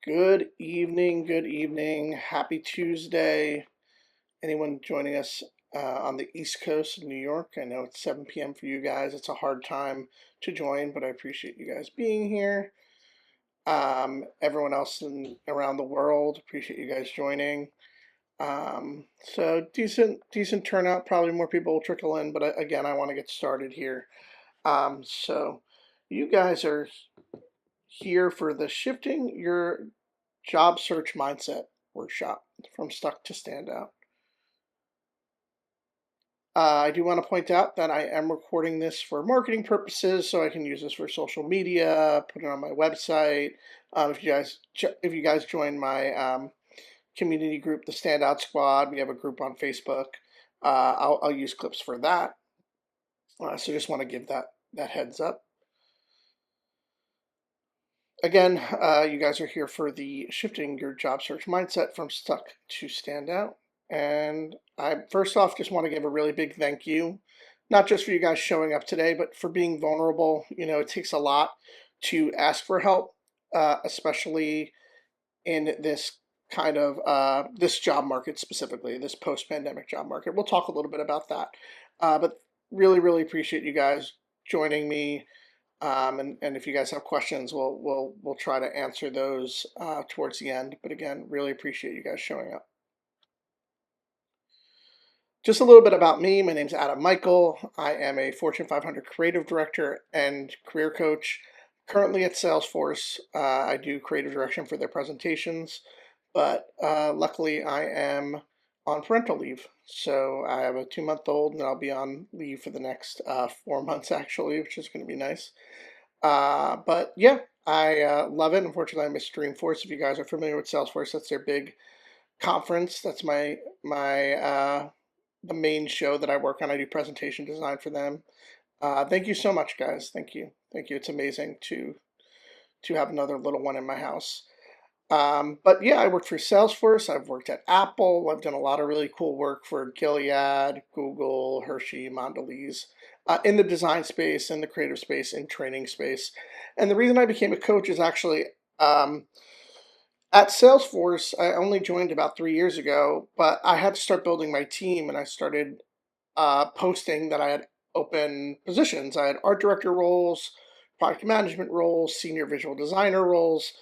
Good evening, good evening. Happy Tuesday. Anyone joining us on the East Coast of New York? I know it's 7 p.m. for you guys. It's a hard time to join, but I appreciate you guys being here. Everyone else around the world, appreciate you guys joining. So decent turnout. Probably more people will trickle in, but again, I want to get started here. So you guys are here for the Shifting Your Job Search Mindset workshop from Stuck to Standout. I do want to point out that I am recording this for marketing purposes, so I can use this for social media, put it on my website. If you guys join my community group, the Standout Squad, we have a group on Facebook. I'll use clips for that. So just want to give that heads up. Again, you guys are here for the Shifting Your Job Search Mindset from Stuck to Standout. And I first off just want to give a really big thank you, not just for you guys showing up today, but for being vulnerable. It takes a lot to ask for help, especially in this kind of this job market specifically, this post-pandemic job market. We'll talk a little bit about that, but really appreciate you guys joining me. And if you guys have questions, we'll try to answer those towards the end. But again, really appreciate you guys showing up. Just a little bit about me. My name's Adam Michael. I am a Fortune 500 creative director and career coach. Currently at Salesforce, I do creative direction for their presentations, but luckily I am on parental leave. So I have a 2-month-old, and I'll be on leave for the next 4 months actually, which is going to be nice. But yeah, I love it. Unfortunately, I missed Dreamforce. If you guys are familiar with Salesforce, that's their big conference. That's my the main show that I work on. I do presentation design for them. Thank you so much, guys. Thank you. It's amazing to have another little one in my house. But yeah, I worked for Salesforce. I've worked at Apple. I've done a lot of really cool work for Gilead, Google, Hershey, Mondelez, in the design space, in the creative space, in training space. And the reason I became a coach is actually at Salesforce. I only joined about 3 years ago, but I had to start building my team, and I started posting that I had open positions. I had art director roles, product management roles, senior visual designer roles.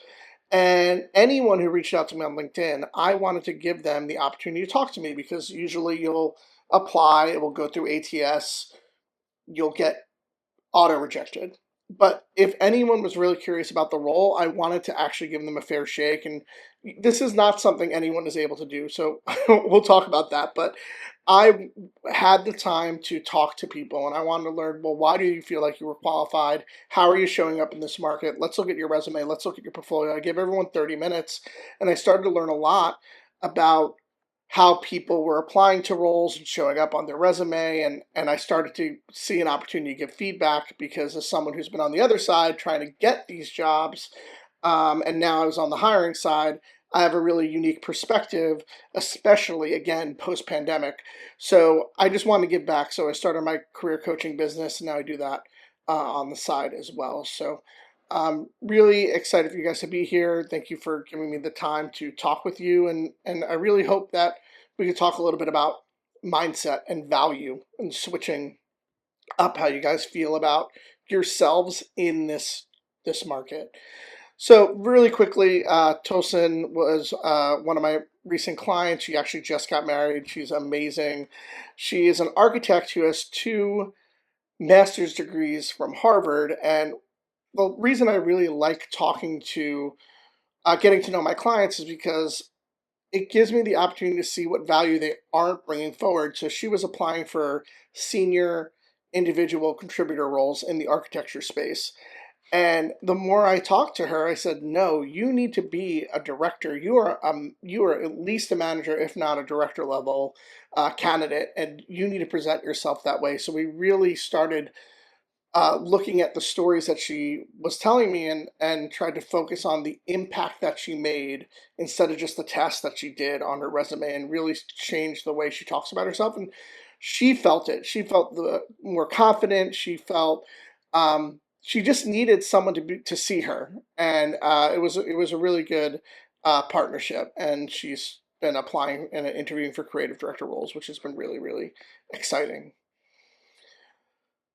And anyone who reached out to me on LinkedIn, I wanted to give them the opportunity to talk to me, because usually you'll apply, it will go through ATS, you'll get auto rejected. But if anyone was really curious about the role, I wanted to actually give them a fair shake. And this is not something anyone is able to do. So we'll talk about that. But I had the time to talk to people, and I wanted to learn, well, why do you feel like you were qualified? How are you showing up in this market? Let's look at your resume. Let's look at your portfolio. I gave everyone 30 minutes, and I started to learn a lot about how people were applying to roles and showing up on their resume, and I started to see an opportunity to give feedback, because as someone who's been on the other side trying to get these jobs, and now I was on the hiring side, I have a really unique perspective, especially again post-pandemic. So I just wanted to give back. So I started my career coaching business, and now I do that on the side as well. So really excited for you guys to be here. Thank you for giving me the time to talk with you, and I really hope that we can talk a little bit about mindset and value, and switching up how you guys feel about yourselves in this market. So really quickly, Tosin was one of my recent clients. She actually just got married. She's amazing. She is an architect who has 2 master's degrees from Harvard, and the reason I really like getting to know my clients, is because it gives me the opportunity to see what value they aren't bringing forward. So she was applying for senior individual contributor roles in the architecture space. And the more I talked to her, I said, no, you need to be a director. You are at least a manager, if not a director level candidate, and you need to present yourself that way. So we really started looking at the stories that she was telling me, and tried to focus on the impact that she made, instead of just the tasks that she did on her resume, and really changed the way she talks about herself. And she felt it. She felt more confident. She felt she just needed someone to see her, and it was a really good partnership. And she's been applying and interviewing for creative director roles, which has been really really exciting.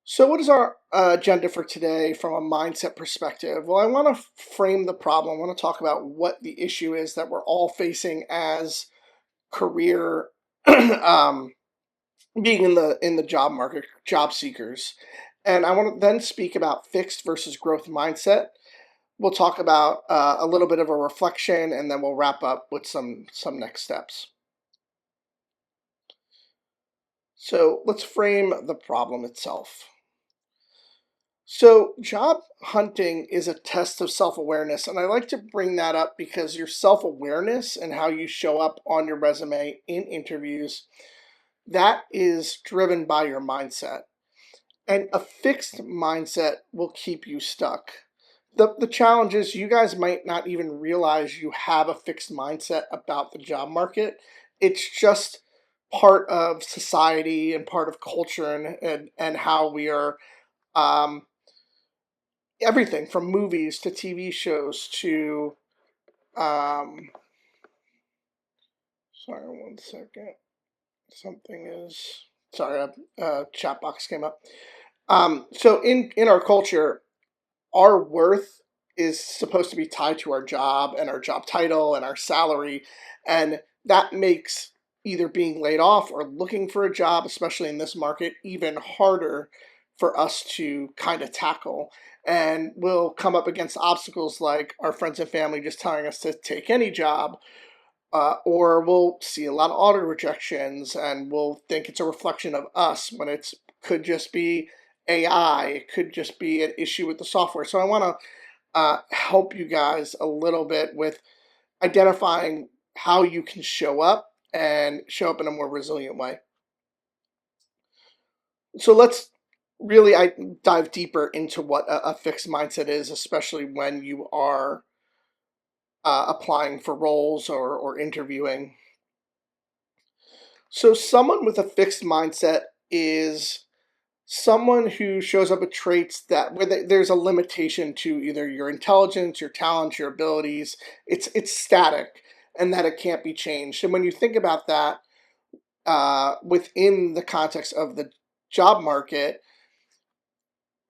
So, what is our agenda for today from a mindset perspective? Well, I want to frame the problem. I want to talk about what the issue is that we're all facing as career um, being in the job market, job seekers. And I want to then speak about fixed versus growth mindset. We'll talk about a little bit of a reflection, and then we'll wrap up with some next steps. So let's frame the problem itself. So, job hunting is a test of self awareness. And I like to bring that up because your self awareness and how you show up on your resume in interviews, that is driven by your mindset. And a fixed mindset will keep you stuck. The challenge is you guys might not even realize you have a fixed mindset about the job market. It's just part of society and part of culture and how we are um, everything from movies to TV shows to um sorry, one second. Something is sorry, a chat box came up. So in our culture, our worth is supposed to be tied to our job and our job title and our salary, and that makes either being laid off or looking for a job, especially in this market, even harder for us to kind of tackle. And we'll come up against obstacles like our friends and family just telling us to take any job, or we'll see a lot of auto rejections, and we'll think it's a reflection of us when it's could just be AI. It could just be an issue with the software. So I want to help you guys a little bit with identifying how you can show up and show up in a more resilient way. So let's really dive deeper into what a fixed mindset is, especially when you are applying for roles or interviewing. So someone with a fixed mindset is someone who shows up with traits that where there's a limitation to either your intelligence, your talents, your abilities. It's static, and that it can't be changed. And when you think about that within the context of the job market,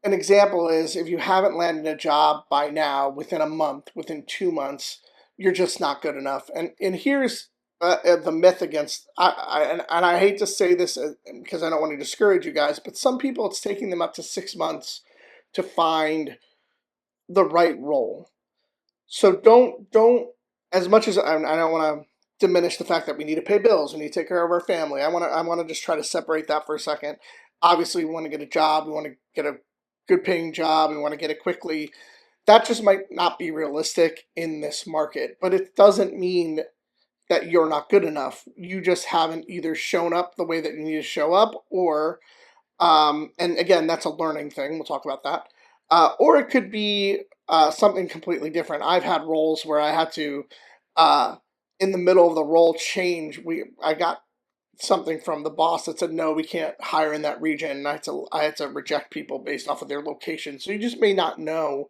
an example is if you haven't landed a job by now, within a month, within 2 months, you're just not good enough. And here's the myth against and I hate to say this because I don't want to discourage you guys, but some people it's taking them up to 6 months to find the right role. So don't as much as I don't want to diminish the fact that we need to pay bills, we need to take care of our family. I want to just try to separate that for a second. Obviously, we want to get a job, we want to get a good paying job, we want to get it quickly. That just might not be realistic in this market, but it doesn't mean that you're not good enough. You just haven't either shown up the way that you need to show up, or and again, that's a learning thing. We'll talk about that. Or it could be something completely different. I've had roles where I had to, uh, in the middle of the role change, I got something from the boss that said, no, we can't hire in that region. And I had to reject people based off of their location. So you just may not know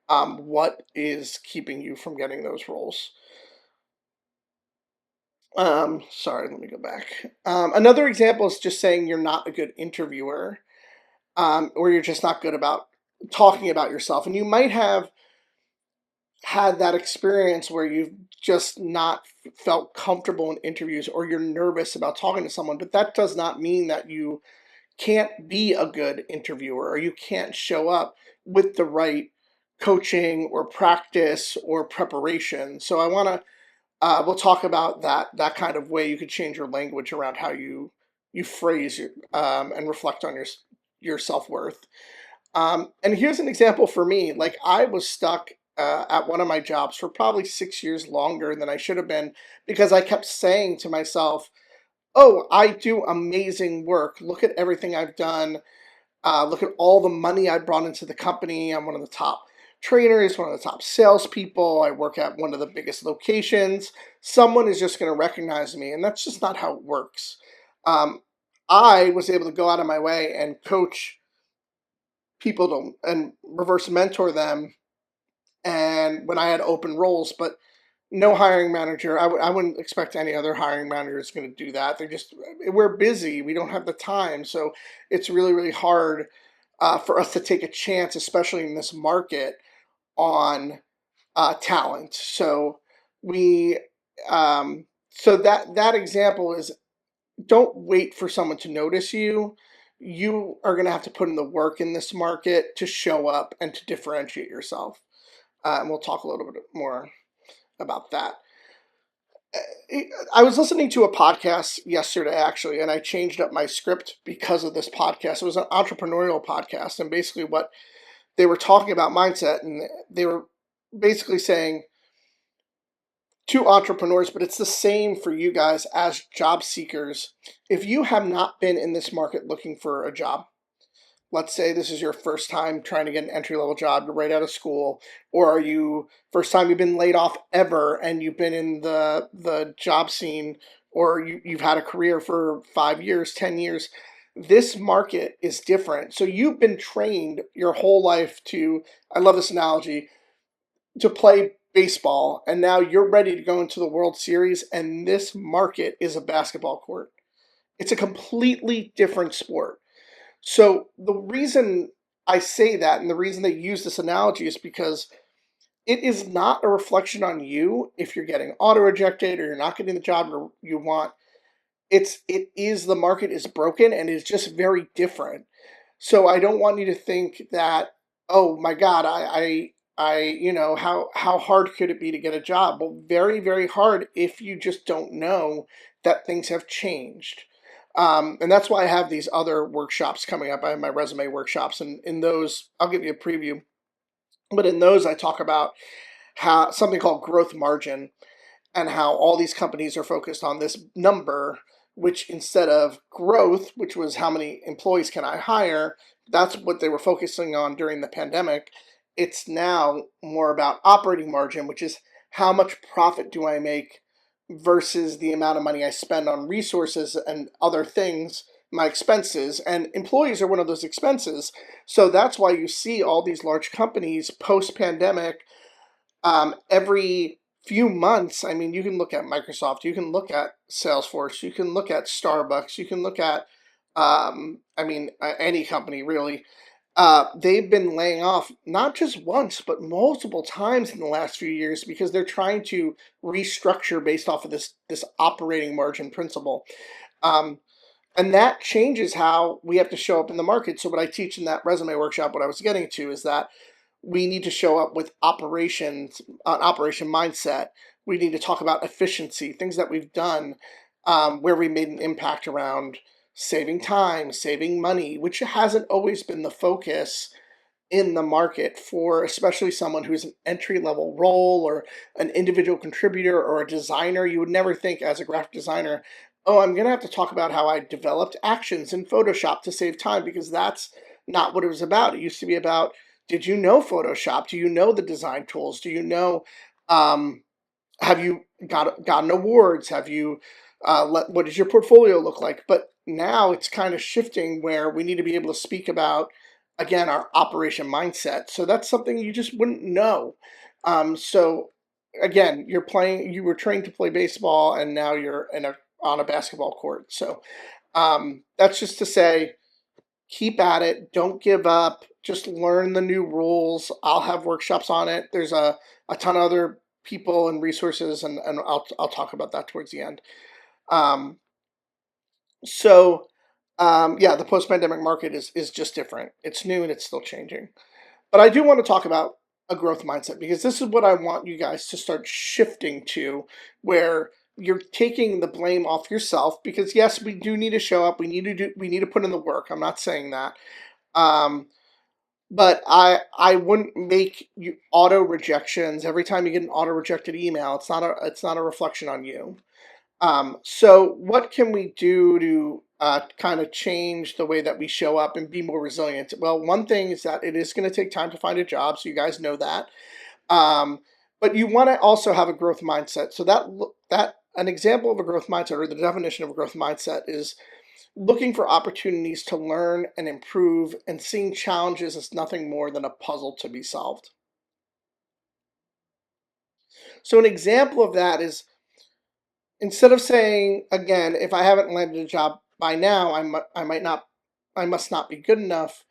what is keeping you from getting those roles. Sorry, let me go back. Another example is just saying you're not a good interviewer, or you're just not good about talking about yourself. And you might have had that experience where you've just not felt comfortable in interviews, or you're nervous about talking to someone, but that does not mean that you can't be a good interviewer, or you can't show up with the right coaching or practice or preparation. So I want to we'll talk about that kind of way you could change your language around how you phrase and reflect on your self worth. And here's an example for me. Like I was stuck at one of my jobs for probably 6 years longer than I should have been because I kept saying to myself, "Oh, I do amazing work. Look at everything I've done. Look at all the money I brought into the company. I'm one of the top trainers, one of the top salespeople. I work at one of the biggest locations. Someone is just going to recognize me." And that's just not how it works. Um, I was able to go out of my way and coach people to and reverse mentor them. And when I had open roles, but no hiring manager, I wouldn't expect any other hiring manager is going to do that. We're busy. We don't have the time. So it's really, really hard for us to take a chance, especially in this market, on talent. So we, so that example is, don't wait for someone to notice you. You are going to have to put in the work in this market to show up and to differentiate yourself. And we'll talk a little bit more about that. I was listening to a podcast yesterday, actually, and I changed up my script because of this podcast. It was an entrepreneurial podcast, and basically what they were talking about mindset, and they were basically saying to entrepreneurs, but it's the same for you guys as job seekers. If you have not been in this market looking for a job, let's say this is your first time trying to get an entry level job, you're right out of school, or are you first time you've been laid off ever and you've been in the job scene, or you've had a career for 5 years, 10 years. This market is different. So you've been trained your whole life to, I love this analogy, to play baseball, and now you're ready to go into the World Series, and this market is a basketball court. It's a completely different sport. So the reason I say that and the reason they use this analogy is because it is not a reflection on you if you're getting auto rejected or you're not getting the job you want. It is the market is broken and is just very different. So I don't want you to think that, oh my God, how hard could it be to get a job? Well, very, very hard if you just don't know that things have changed. And that's why I have these other workshops coming up. I have my resume workshops, and in those, I'll give you a preview. But in those, I talk about how something called growth margin, and how all these companies are focused on this number, which instead of growth, which was how many employees can I hire, that's what they were focusing on during the pandemic. It's now more about operating margin, which is how much profit do I make versus the amount of money I spend on resources and other things, my expenses. And employees are one of those expenses. So that's why you see all these large companies post pandemic, every few months. I mean, you can look at Microsoft, you can look at Salesforce, you can look at Starbucks, you can look at, any company really. They've been laying off not just once, but multiple times in the last few years because they're trying to restructure based off of this operating margin principle. Um, and that changes how we have to show up in the market. So what I teach in that resume workshop, what I was getting to is that we need to show up with operation mindset. We need to talk about efficiency, things that we've done, where we made an impact around saving time, saving money, which hasn't always been the focus in the market for especially someone who's an entry level role or an individual contributor or a designer. You would never think as a graphic designer, oh, I'm going to have to talk about how I developed actions in Photoshop to save time, because that's not what it was about. It used to be about, did you know Photoshop? Do you know the design tools? Do you know, um, have you gotten awards? Have you, what does your portfolio look like? But now it's kind of shifting where we need to be able to speak about, again, our operation mindset. So that's something you just wouldn't know. So again, you were trained to play baseball, and now you're on a basketball court. So that's just to say, keep at it. Don't give up. Just learn the new rules. I'll have workshops on it. There's a ton of other people and resources, and I'll talk about that towards the end. Um, yeah, the post-pandemic market is just different. It's new and it's still changing. But I do want to talk about a growth mindset, because this is what I want you guys to start shifting to, where you're taking the blame off yourself. Because yes, we do need to show up. We need to put in the work. I'm not saying that. Um, but I wouldn't make you auto rejections every time you get an auto rejected email. It's not a reflection on you. So what can we do to kind of change the way that we show up and be more resilient? Well, one thing is that it is going to take time to find a job, so you guys know that. Um, but you want to also have a growth mindset. So that an example of a growth mindset, or the definition of a growth mindset, is looking for opportunities to learn and improve, and seeing challenges as nothing more than a puzzle to be solved. So, an example of that is, instead of saying, again, if I haven't landed a job by now, I might not, I must not be good enough.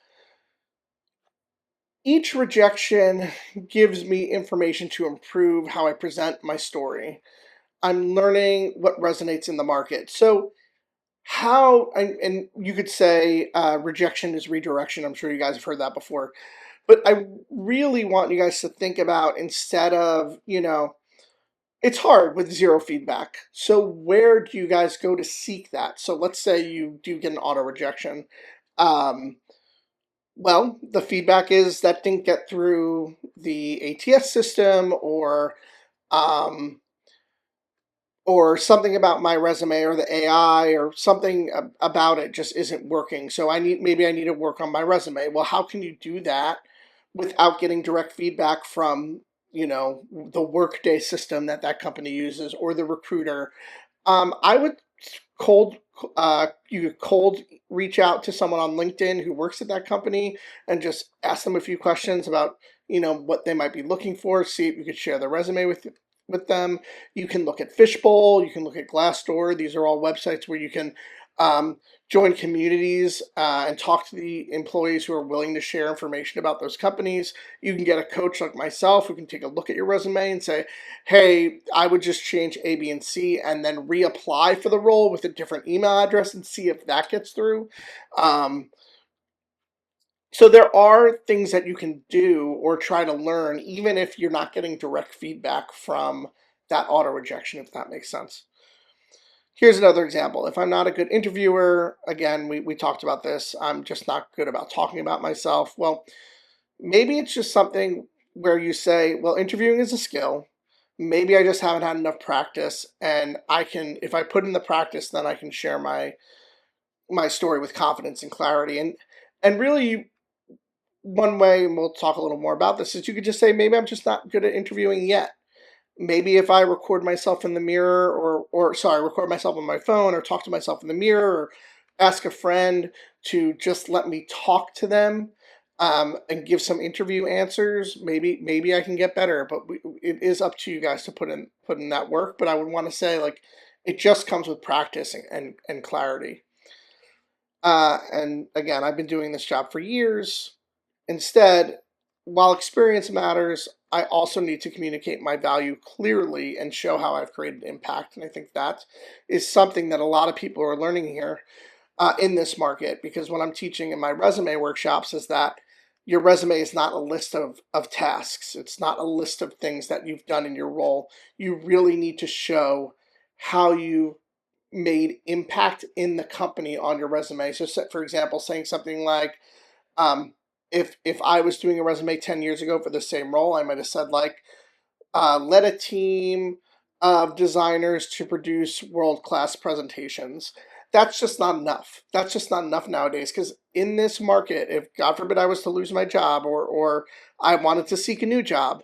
Each rejection gives me information to improve how I present my story. I'm learning what resonates in the market. So, and you could say rejection is redirection. I'm sure you guys have heard that before. But I really want you guys to think about, instead of, it's hard with zero feedback. So, where do you guys go to seek that? So, let's say you do get an auto rejection. Um, well, the feedback is that didn't get through the ATS system, um, or something about my resume or the AI, or something about it just isn't working. So maybe I need to work on my resume. Well, how can you do that without getting direct feedback from, the Workday system that company uses, or the recruiter? I would cold you could cold reach out to someone on LinkedIn who works at that company, and just ask them a few questions about, what they might be looking for. See if you could share their resume with them. You can look at Fishbowl, you can look at Glassdoor. These are all websites where you can um, join communities and talk to the employees who are willing to share information about those companies. You can get a coach like myself who can take a look at your resume and say, hey, I would just change A, B, and C, and then reapply for the role with a different email address and see if that gets through. Um, so there are things that you can do or try to learn, even if you're not getting direct feedback from that auto rejection, if that makes sense. Here's another example. If I'm not a good interviewer, again, we talked about this, I'm just not good about talking about myself. Well, maybe it's just something where you say, well, interviewing is a skill. Maybe I just haven't had enough practice, and if I put in the practice, then I can share my story with confidence and clarity. And really, one way, and we'll talk a little more about this, is you could just say, maybe I'm just not good at interviewing yet. Maybe if I record myself in the mirror, record myself on my phone, or talk to myself in the mirror, or ask a friend to just let me talk to them, and give some interview answers, maybe I can get better. But it is up to you guys to put in that work. But I would want to say, like, it just comes with practice and clarity. And again, I've been doing this job for years. Instead, while experience matters, I also need to communicate my value clearly and show how I've created impact. And I think that is something that a lot of people are learning here in this market, because what I'm teaching in my resume workshops is that your resume is not a list of tasks. It's not a list of things that you've done in your role. You really need to show how you made impact in the company on your resume. So, for example, saying something like, um, if I was doing a resume 10 years ago for the same role, I might have said, like, led a team of designers to produce world-class presentations. That's just not enough. That's just not enough nowadays, because in this market, if God forbid I was to lose my job, or I wanted to seek a new job,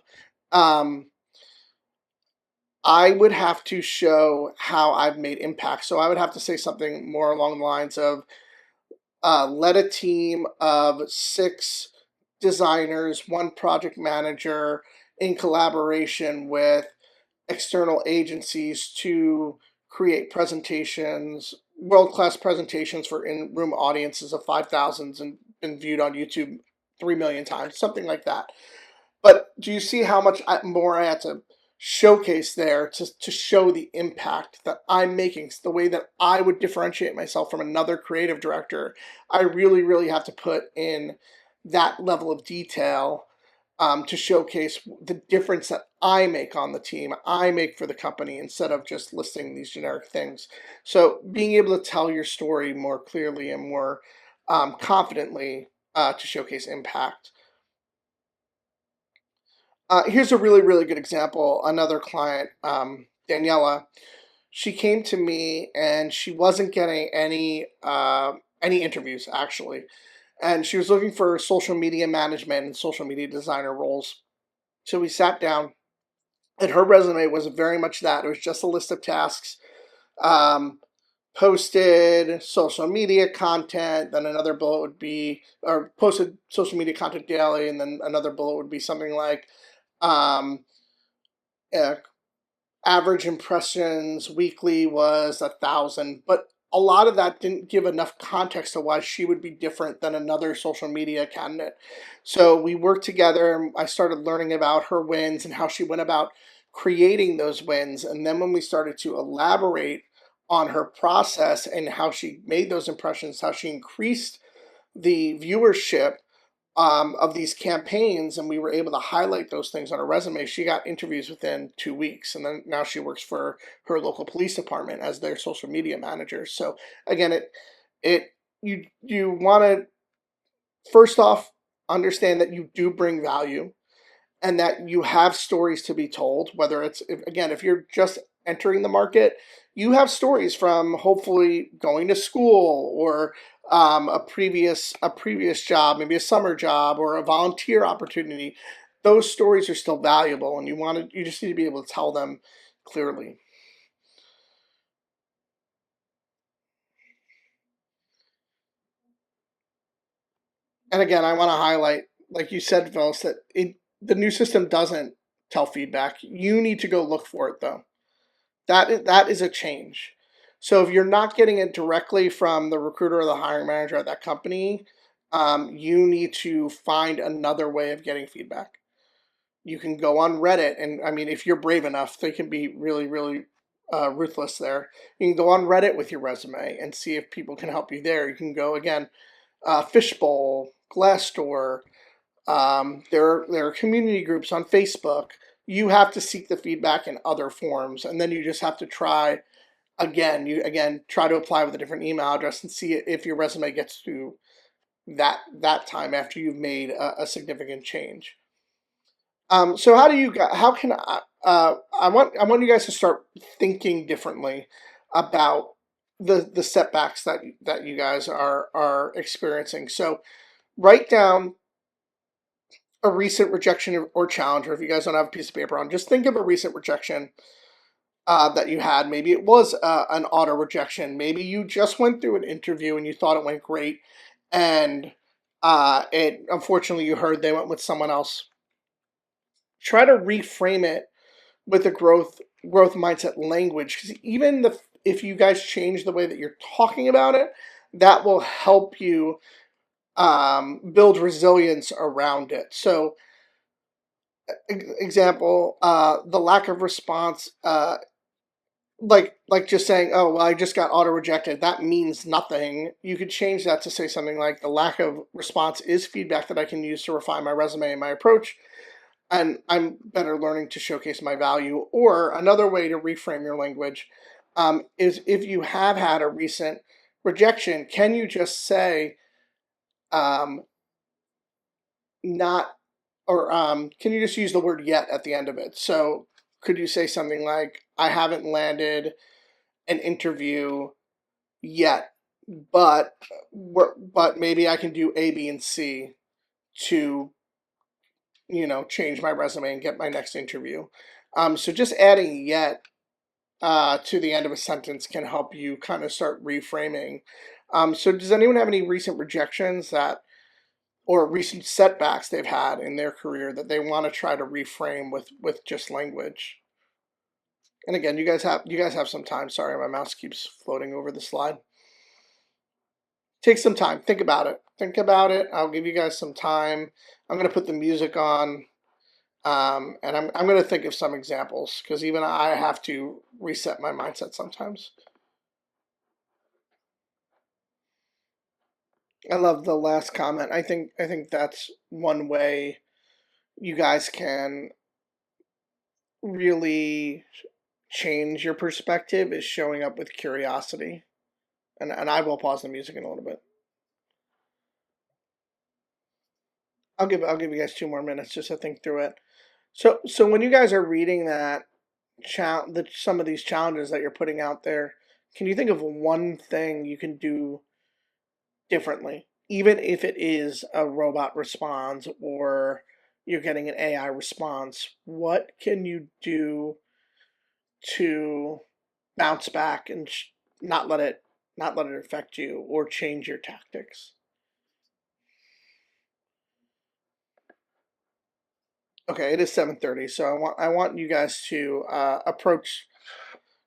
um, I would have to show how I've made impact. So I would have to say something more along the lines of, led a team of 6 designers, 1 project manager, in collaboration with external agencies to create presentations, world-class presentations for in-room audiences of 5,000 and been viewed on YouTube 3 million times, something like that. But do you see how much more I had to showcase there to show the impact that I'm making, the way that I would differentiate myself from another creative director? I really, really have to put in that level of detail to showcase the difference that I make on the team, I make for the company, instead of just listing these generic things. So being able to tell your story more clearly and more confidently to showcase impact. Here's a really, really good example. Another client, Daniela, she came to me and she wasn't getting any interviews, actually, and she was looking for social media management and social media designer roles. So we sat down, and her resume was very much that. It was just a list of tasks. Um, posted social media content, then another bullet would be, or posted social media content daily, and then another bullet would be something like um, uh, average impressions weekly was 1,000, but a lot of that didn't give enough context to why she would be different than another social media candidate. So we worked together and I started learning about her wins and how she went about creating those wins. And then when we started to elaborate on her process and how she made those impressions, how she increased the viewership of these campaigns, and we were able to highlight those things on her resume. She got interviews within 2 weeks, and then now she works for her local police department as their social media manager. So again, it you want to first off understand that you do bring value and that you have stories to be told, whether it's, if you're just entering the market, you have stories from hopefully going to school or a previous job, maybe a summer job or a volunteer opportunity. Those stories are still valuable, and you just need to be able to tell them clearly. And again, I want to highlight, like you said, Phyllis, that the new system doesn't tell feedback. You need to go look for it though. That is a change. So if you're not getting it directly from the recruiter or the hiring manager at that company, you need to find another way of getting feedback. You can go on Reddit, and I mean, if you're brave enough, they can be really, really ruthless there. You can go on Reddit with your resume and see if people can help you there. You can go again, Fishbowl, Glassdoor. There are community groups on Facebook. You have to seek the feedback in other forms, and then you just have to try again. You again try to apply with a different email address and see if your resume gets to that time after you've made a significant change. So how do you how can I want you guys to start thinking differently about the setbacks that you guys are experiencing. So write down a recent rejection or challenge, or if you guys don't have a piece of paper on, just think of a recent rejection that you had. Maybe it was an auto rejection. Maybe you just went through an interview and you thought it went great, and it unfortunately you heard they went with someone else. Try to reframe it with a growth mindset language, because even if you guys change the way that you're talking about it, that will help you build resilience around it. So example, the lack of response, like just saying, oh well, I just got auto rejected, that means nothing. You could change that to say something like, the lack of response is feedback that I can use to refine my resume and my approach, and I'm better learning to showcase my value. Or another way to reframe your language is, if you have had a recent rejection, can you just say, um, not, or can you just use the word yet at the end of it? So could you say something like, I haven't landed an interview yet, but maybe I can do A, B, and C to change my resume and get my next interview. So just adding yet to the end of a sentence can help you kind of start reframing. So does anyone have any recent rejections that, or recent setbacks they've had in their career that they want to try to reframe with just language? And again, you guys have some time. Sorry, my mouse keeps floating over the slide. Take some time. Think about it. Think about it. I'll give you guys some time. I'm going to put the music on, and I'm going to think of some examples, because even I have to reset my mindset sometimes. I love the last comment. I think that's one way you guys can really change your perspective, is showing up with curiosity. And I will pause the music in a little bit. I'll give you guys 2 more minutes just to think through it. So when you guys are reading that some of these challenges that you're putting out there, can you think of one thing you can do differently, even if it is a robot response or you're getting an AI response? What can you do to bounce back and not let it not let it affect you or change your tactics. Okay, it is 7:30, so I want you guys to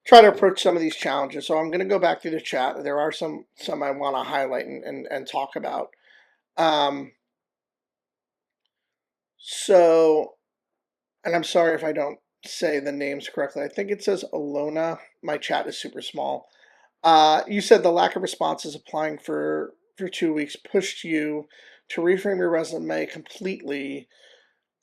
try to approach some of these challenges. So I'm going to go back through the chat. There are some I want to highlight and talk about. Um, so, and I'm sorry if I don't say the names correctly. I think it says Alona. My chat is super small. You said the lack of responses applying for 2 weeks pushed you to reframe your resume completely,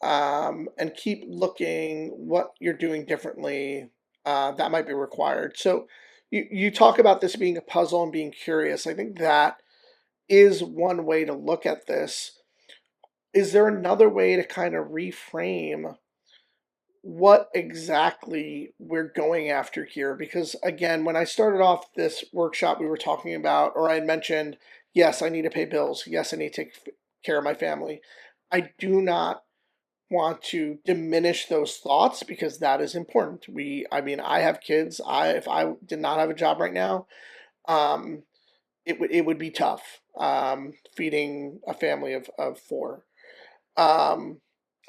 and keep looking what you're doing differently. That might be required. So you talk about this being a puzzle and being curious. I think that is one way to look at this. Is there another way to kind of reframe what exactly we're going after here? Because again, when I started off this workshop, we were talking about, or I had mentioned, yes, I need to pay bills. Yes, I need to take care of my family. I do not want to diminish those thoughts because that is important. I mean, I have kids. If I did not have a job right now, um, it would be tough, feeding a family of four, um,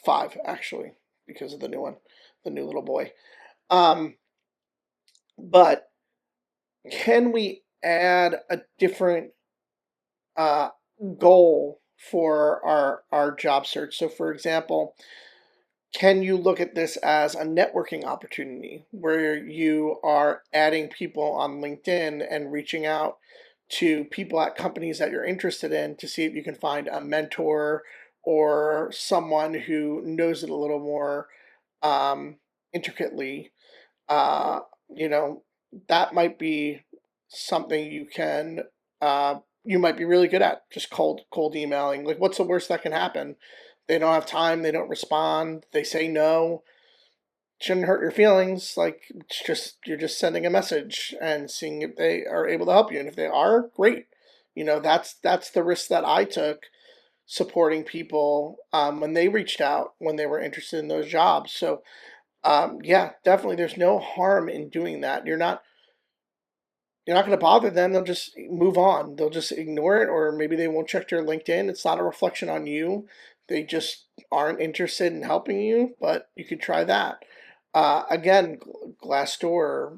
five actually, because of the new one, the new little boy. Um, but can we add a different uh, goal for our job search? So, for example, can you look at this as a networking opportunity where you are adding people on LinkedIn and reaching out to people at companies that you're interested in to see if you can find a mentor or someone who knows it a little more um, intricately? uh, you know, that might be something you might be really good at, just cold emailing. Like, what's the worst that can happen? They don't have time, they don't respond, they say no. Shouldn't hurt your feelings. Like, it's just you're just sending a message and seeing if they are able to help you. And if they are, great. That's the risk that I took supporting people when they reached out when they were interested in those jobs. So yeah, definitely. There's no harm in doing that. You're not going to bother them. They'll just move on. They'll just ignore it, or maybe they won't check their LinkedIn. It's not a reflection on you. They just aren't interested in helping you. But you could try that. Again, Glassdoor.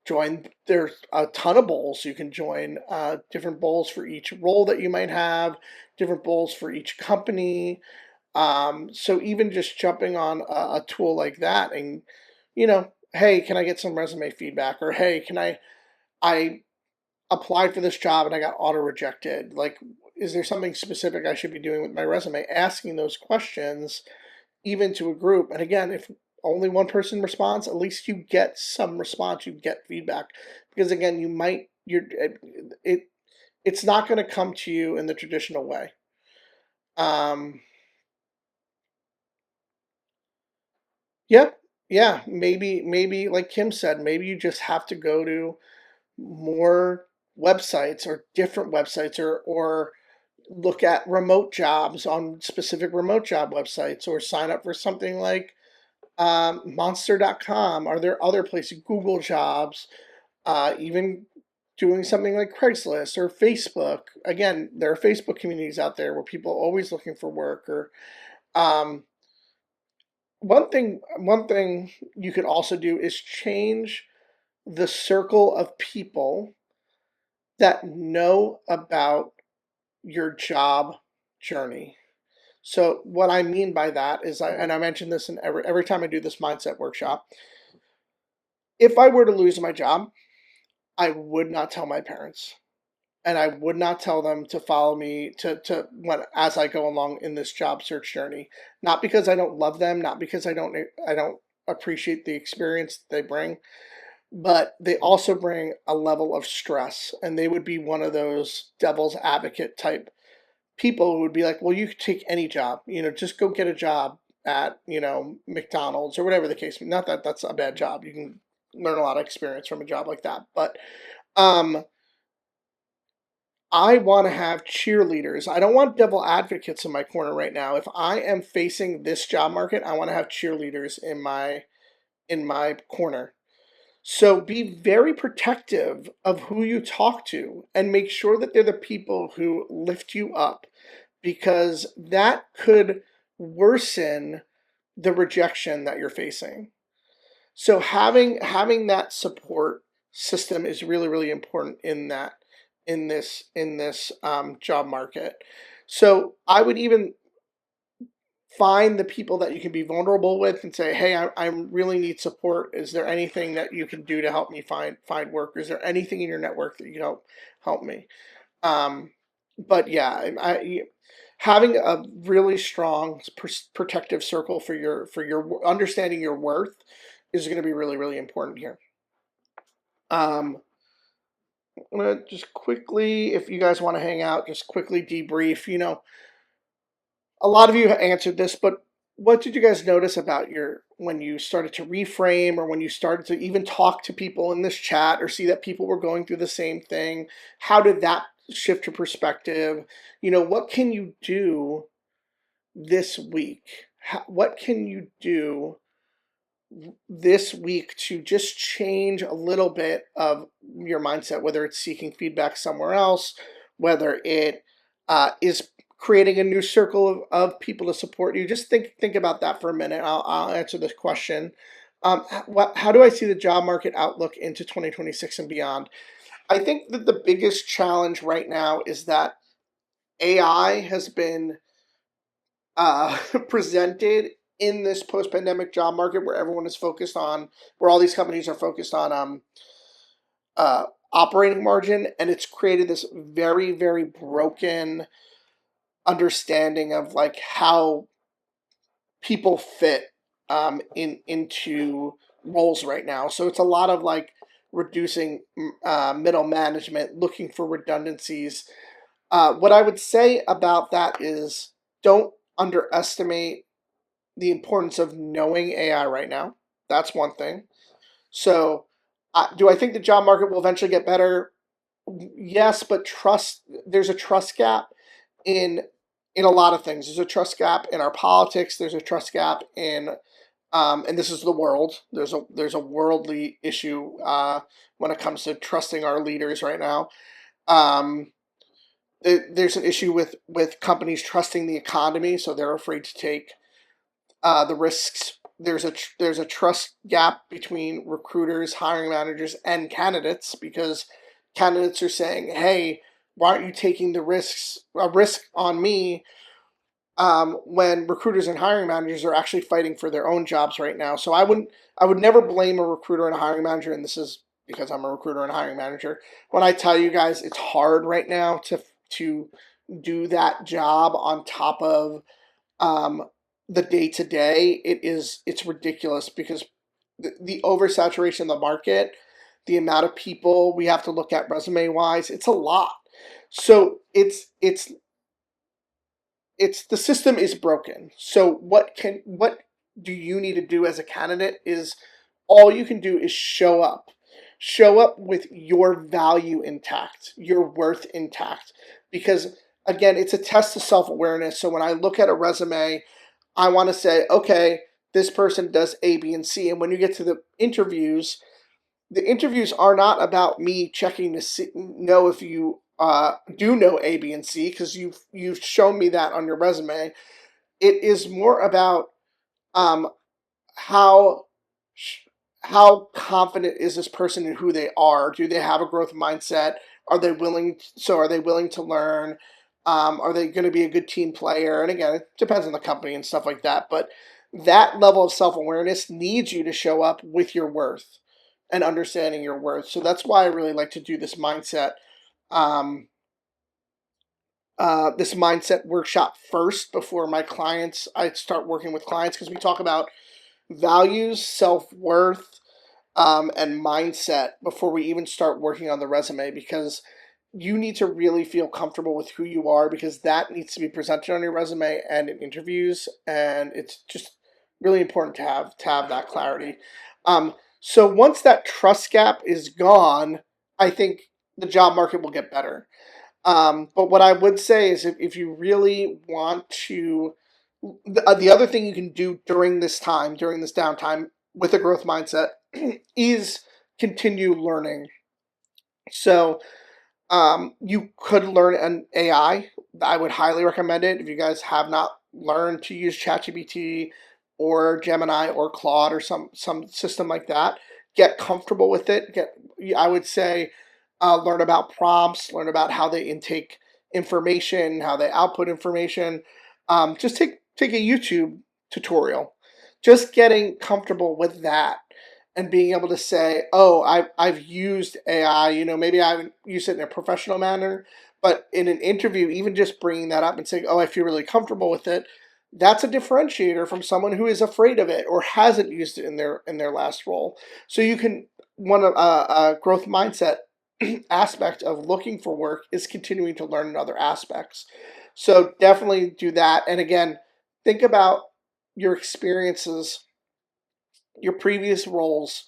Join. There's a ton of bowls you can join. Different bowls for each role that you might have. Different bowls for each company. So even just jumping on a tool like that and, hey, can I get some resume feedback? Or hey, I applied for this job and I got auto rejected. Like, is there something specific I should be doing with my resume? Asking those questions, even to a group. And again, if only one person responds, at least you get some response, you get feedback. Because again, it, it's not going to come to you in the traditional way. Um, Yep. Yeah. Maybe like Kim said, maybe you just have to go to more websites or different websites or look at remote jobs on specific remote job websites or sign up for something like monster.com. Are there other places, Google Jobs, even doing something like Craigslist or Facebook? Again, there are Facebook communities out there where people are always looking for work or um, one thing you could also do is change the circle of people that know about your job journey. So what I mean by that is I mentioned this in every time I do this mindset workshop. If I were to lose my job, I would not tell my parents. And I would not tell them to follow me to when as I go along in this job search journey. Not because I don't love them, not because I don't appreciate the experience they bring, but they also bring a level of stress, and they would be one of those devil's advocate type people who would be like, well, you could take any job, just go get a job at, McDonald's or whatever the case. Not that that's a bad job. You can learn a lot of experience from a job like that. But um, I want to have cheerleaders. I don't want devil advocates in my corner right now. If I am facing this job market, I want to have cheerleaders in my corner. So be very protective of who you talk to and make sure that they're the people who lift you up, because that could worsen the rejection that you're facing. So having that support system is really, really important in this job market. So I would even find the people that you can be vulnerable with and say, hey, I really need support. Is there anything that you can do to help me find work? Is there anything in your network that you can help me? Um, but yeah, having a really strong protective circle for your understanding your worth is going to be really, really important here. Um, I'm gonna just quickly, if you guys want to hang out, just quickly debrief. A lot of you answered this, but what did you guys notice about your when you started to reframe, or when you started to even talk to people in this chat, or see that people were going through the same thing? How did that shift your perspective? What can you do this week? What can you do this week to just change a little bit of your mindset, whether it's seeking feedback somewhere else, whether it is creating a new circle of people to support you? Just think about that for a minute. I'll answer this question. How do I see the job market outlook into 2026 and beyond? I think that the biggest challenge right now is that AI has been presented in this post-pandemic job market, where everyone is focused on, where all these companies are focused on uh, operating margin, and it's created this very, very broken understanding of like how people fit into roles right now. So it's a lot of like reducing middle management, looking for redundancies. What I would say about that is, don't underestimate the importance of knowing AI right now. That's one thing. So, do I think the job market will eventually get better? Yes, but trust. There's a trust gap in in a lot of things. There's a trust gap in our politics. There's a trust gap in, and this is the world. There's a worldly issue when it comes to trusting our leaders right now. Um, there's an issue with companies trusting the economy, so they're afraid to take the risks. There's a trust gap between recruiters, hiring managers, and candidates, because candidates are saying, "Hey, why aren't you taking the risk on me?" When recruiters and hiring managers are actually fighting for their own jobs right now. So I would never blame a recruiter and a hiring manager, and this is because I'm a recruiter and a hiring manager. When I tell you guys it's hard right now to do that job on top of um, the day to day, it's ridiculous, because the oversaturation of the market, the amount of people we have to look at resume wise, it's a lot. So it's the system is broken. So what do you need to do as a candidate is, all you can do is show up. Show up with your value intact, your worth intact, because again, it's a test of self-awareness. So when I look at a resume, I want to say, okay, this person does A, B, and C. And when you get to the interviews are not about me checking to know if you do know A, B, and C, because you've shown me that on your resume. It is more about um, how how confident is this person in who they are? Do they have a growth mindset? Are they willing to learn? Are they going to be a good team player? And again, it depends on the company and stuff like that. But that level of self awareness needs you to show up with your worth and understanding your worth. So that's why I really like to do um, this mindset workshop first before my clients. I start working with clients, because we talk about values, self worth, and mindset before we even start working on the resume, because you need to really feel comfortable with who you are, because that needs to be presented on your resume and in interviews, and it's just really important to have that clarity. So once that trust gap is gone, I think the job market will get better. But what I would say is, if you really want to, the other thing you can do during this time, during this downtime, with a growth mindset is continue learning. So you could learn an AI. I would highly recommend it if you guys have not learned to use ChatGPT or Gemini or Claude or some system like that. Get comfortable with it. I would say learn about prompts, learn about how they intake information, how they output information. Just take a YouTube tutorial. Just getting comfortable with that and being able to say, oh, I've used AI, maybe I haven't used it in a professional manner, but in an interview, even just bringing that up and saying, oh, I feel really comfortable with it, that's a differentiator from someone who is afraid of it or hasn't used it in their last role. So you can, a growth mindset aspect of looking for work is continuing to learn in other aspects. So definitely do that. And again, think about your experiences, your previous roles.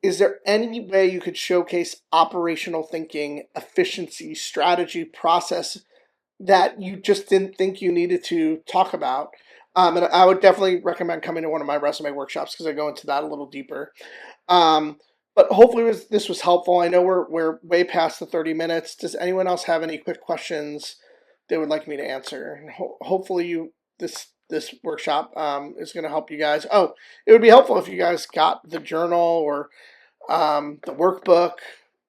Is there any way you could showcase operational thinking, efficiency, strategy, process that you just didn't think you needed to talk about? And I would definitely recommend coming to one of my resume workshops because I go into that a little deeper. Um, but hopefully this was helpful. I know we're way past the 30 minutes. Does anyone else have any quick questions they would like me to answer? Hopefully this workshop is going to help you guys. Oh, it would be helpful if you guys got the journal or the workbook.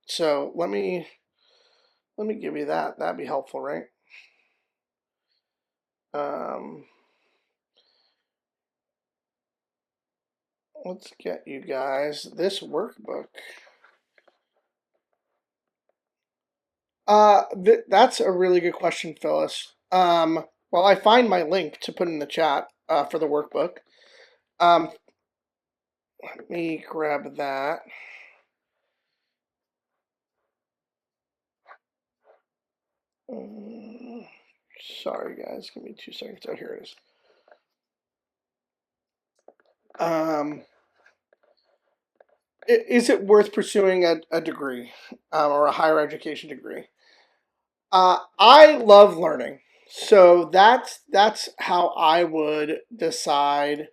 So let me give you that. That'd be helpful, right? Um, let's get you guys this workbook. That's a really good question, Phyllis. Well, I find my link to put in the chat for the workbook. Let me grab that. Sorry, guys. Give me 2 seconds. Oh, here it is. Is it worth pursuing a degree or a higher education degree? I love learning, so that's how I would decide.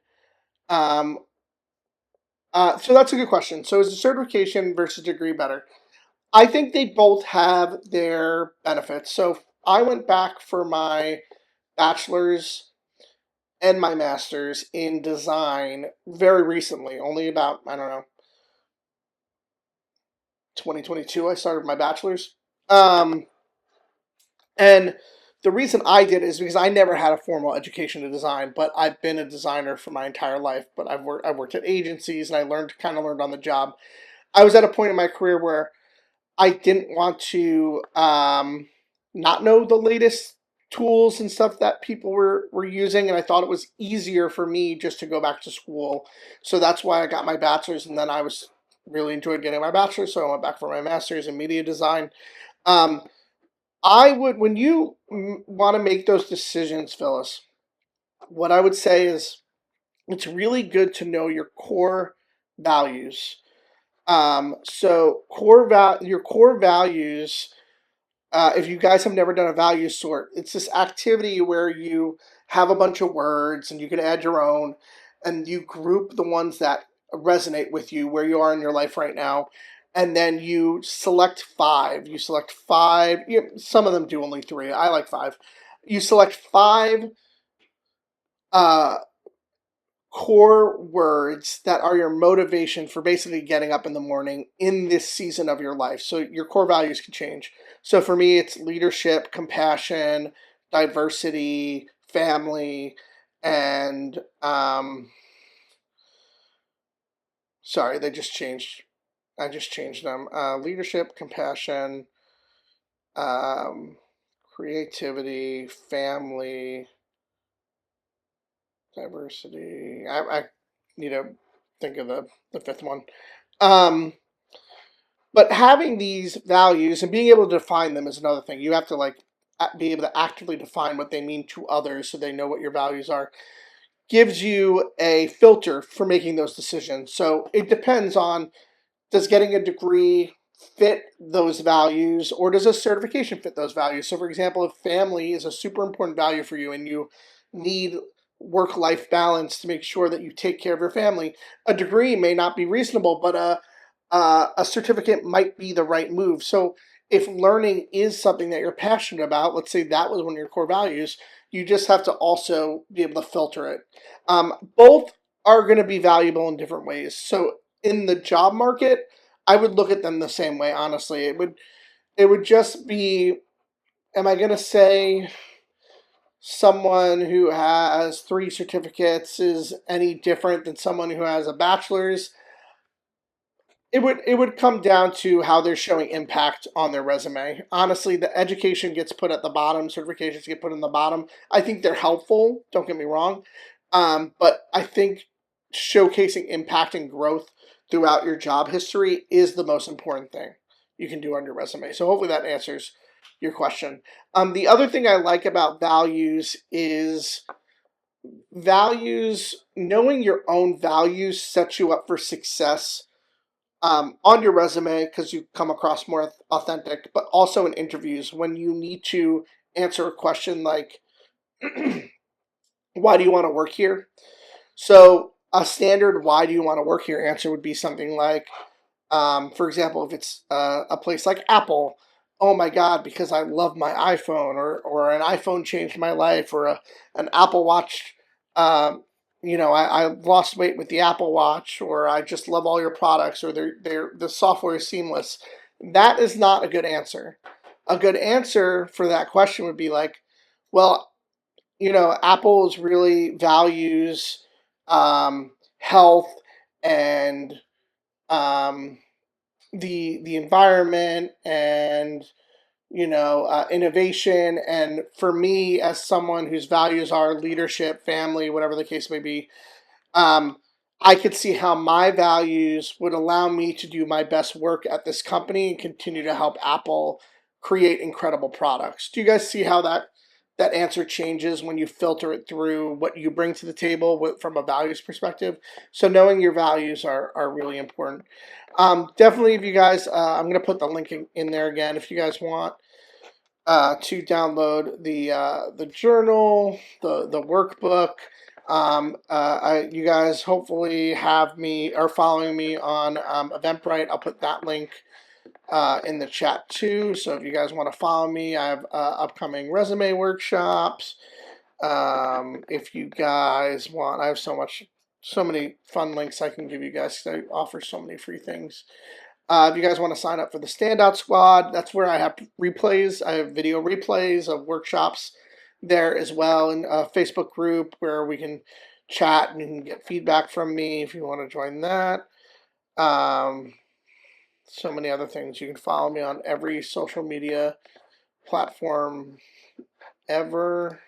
Um, so that's a good question. So is a certification versus degree better? I think they both have their benefits. So I went back for my bachelor's and my master's in design very recently, only about, I don't know, 2022. I started my bachelor's. And the reason I did it is because I never had a formal education in design, but I've been a designer for my entire life. But I've worked at agencies and I learned on the job. I was at a point in my career where I didn't want to not know the latest tools and stuff that people were using, and I thought it was easier for me just to go back to school. So that's why I got my bachelor's, and then I was really enjoyed getting my bachelor's, so I went back for my master's in media design. Um, I would, when you want to make those decisions, Phyllis, what I would say is it's really good to know your core values. So your core values, if you guys have never done a value sort, it's this activity where you have a bunch of words and you can add your own, and you group the ones that resonate with you where you are in your life right now, and then you select five. You select five. Some of them do only three. I like five. You select five uh, core words that are your motivation for basically getting up in the morning in this season of your life. So your core values can change. So for me, it's leadership, compassion, diversity, family, and sorry, they just changed. I just changed them. Leadership, compassion, um, creativity, family, diversity. I need to think of the fifth one. Um, but having these values and being able to define them is another thing. You have to be able to actively define what they mean to others so they know what your values are. Gives you a filter for making those decisions. So it depends on, does getting a degree fit those values, or does a certification fit those values? So for example, if family is a super important value for you and you need work-life balance to make sure that you take care of your family, a degree may not be reasonable, but a certificate might be the right move. So if learning is something that you're passionate about, let's say that was one of your core values, you just have to also be able to filter it. Both are going to be valuable in different ways. So in the job market, I would look at them the same way. Honestly, it would just be, am I going to say someone who has three certificates is any different than someone who has a bachelor's? It would come down to how they're showing impact on their resume. Honestly, the education gets put at the bottom, certifications get put in the bottom. I think they're helpful, don't get me wrong. But I think showcasing impact and growth throughout your job history is the most important thing you can do on your resume. So hopefully that answers your question. The other thing I like about values is knowing your own values sets you up for success on your resume because you come across more authentic, but also in interviews when you need to answer a question like, why do you want to work here? So, a standard why do you want to work here answer would be something like, for example, if it's a place like Apple, oh my God, because I love my iPhone, or an iPhone changed my life, or an Apple Watch, um, I lost weight with the Apple Watch, or I just love all your products, or the software is seamless. That is not a good answer. A good answer for that question would be like, well, Apple's really values health and um, the environment and innovation. And for me, as someone whose values are leadership, family, whatever the case may be, um, I could see how my values would allow me to do my best work at this company and continue to help Apple create incredible products. Do you guys see how that answer changes when you filter it through what you bring to the table from a values perspective? So knowing your values are really important. Definitely, if you guys, I'm going to put the link in there again if you guys want to download the journal, the workbook. You guys hopefully have me or following me on Eventbrite. I'll put that link in the chat too. So if you guys want to follow me, I have upcoming resume workshops. If you guys want, I have so many fun links I can give you guys. I offer so many free things. If you guys want to sign up for the Standout Squad, that's where I have replays. I have video replays of workshops there as well, and a Facebook group where we can chat and you can get feedback from me if you want to join that. Um, so many other things. You can follow me on every social media platform ever.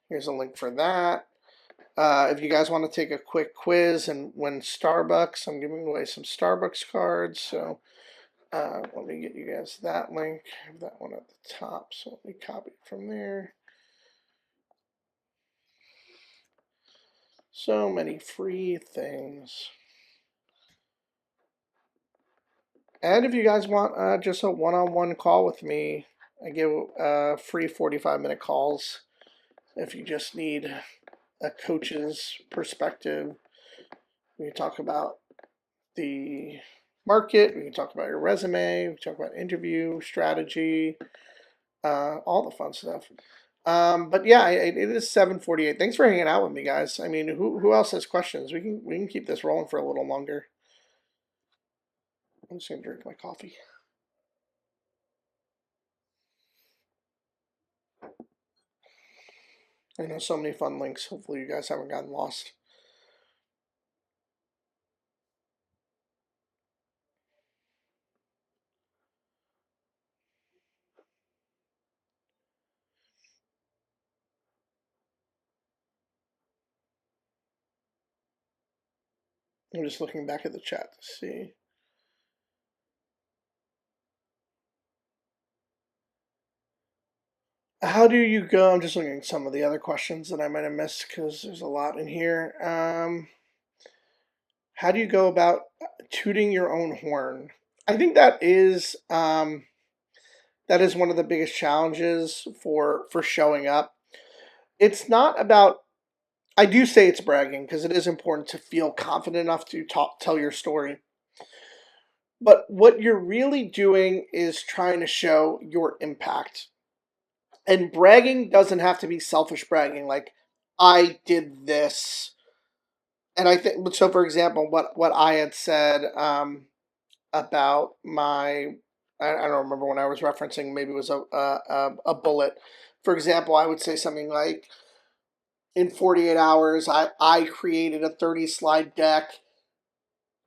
Here's a link for that. If you guys want to take a quick quiz and win Starbucks, I'm giving away some Starbucks cards. So let me get you guys that link. I have that one at the top. So let me copy it from there. So many free things. And if you guys want just a one-on-one call with me, I give free 45-minute calls if you just need a coach's perspective. We can talk about the market, we can talk about your resume, we can talk about interview strategy, all the fun stuff. But yeah, it is 7:48. Thanks for hanging out with me, guys. I mean, who else has questions? We can keep this rolling for a little longer. I'm just gonna drink my coffee. I know so many fun links. Hopefully, you guys haven't gotten lost. I'm just looking back at the chat to see. How do you go? I'm just looking at some of the other questions that I might have missed because there's a lot in here. How do you go about tooting your own horn? I think that is one of the biggest challenges for showing up. It's not about. I do say it's bragging because it is important to feel confident enough to tell your story. But what you're really doing is trying to show your impact. And bragging doesn't have to be selfish bragging, like, I did this. And I think so. For example, what I had said about my, I don't remember when I was referencing. Maybe it was a bullet. For example, I would say something like, in 48 hours, I created a 30 slide deck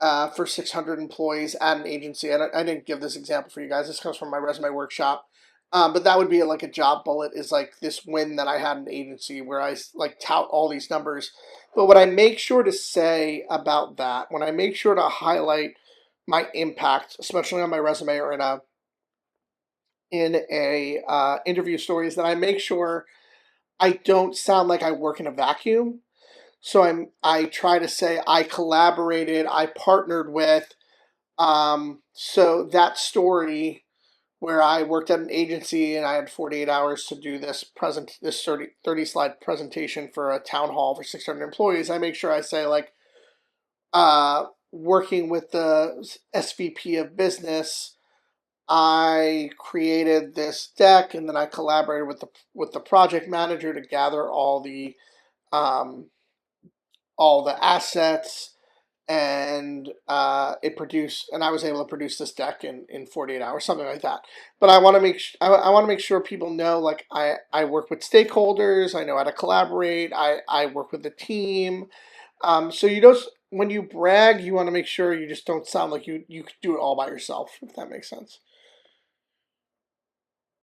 for 600 employees at an agency. And I didn't give this example for you guys. This comes from my resume workshop. But that would be like a job bullet, is like this win that I had in an agency where I like tout all these numbers. But what I make sure to say about that, when I make sure to highlight my impact, especially on my resume or in a interview story, is that I make sure I don't sound like I work in a vacuum. So I try to say I collaborated, I partnered with. So that story where I worked at an agency and I had 48 hours to do this 30 slide presentation for a town hall for 600 employees, I make sure I say like, working with the SVP of business, I created this deck, and then I collaborated with the project manager to gather um, all the assets, and it produced, and I was able to produce this deck in 48 hours, something like that. But I want to I want to make sure people know, like, I work with stakeholders, I know how to collaborate, I work with the team. So you don't, when you brag, you want to make sure you just don't sound like you could do it all by yourself, if that makes sense.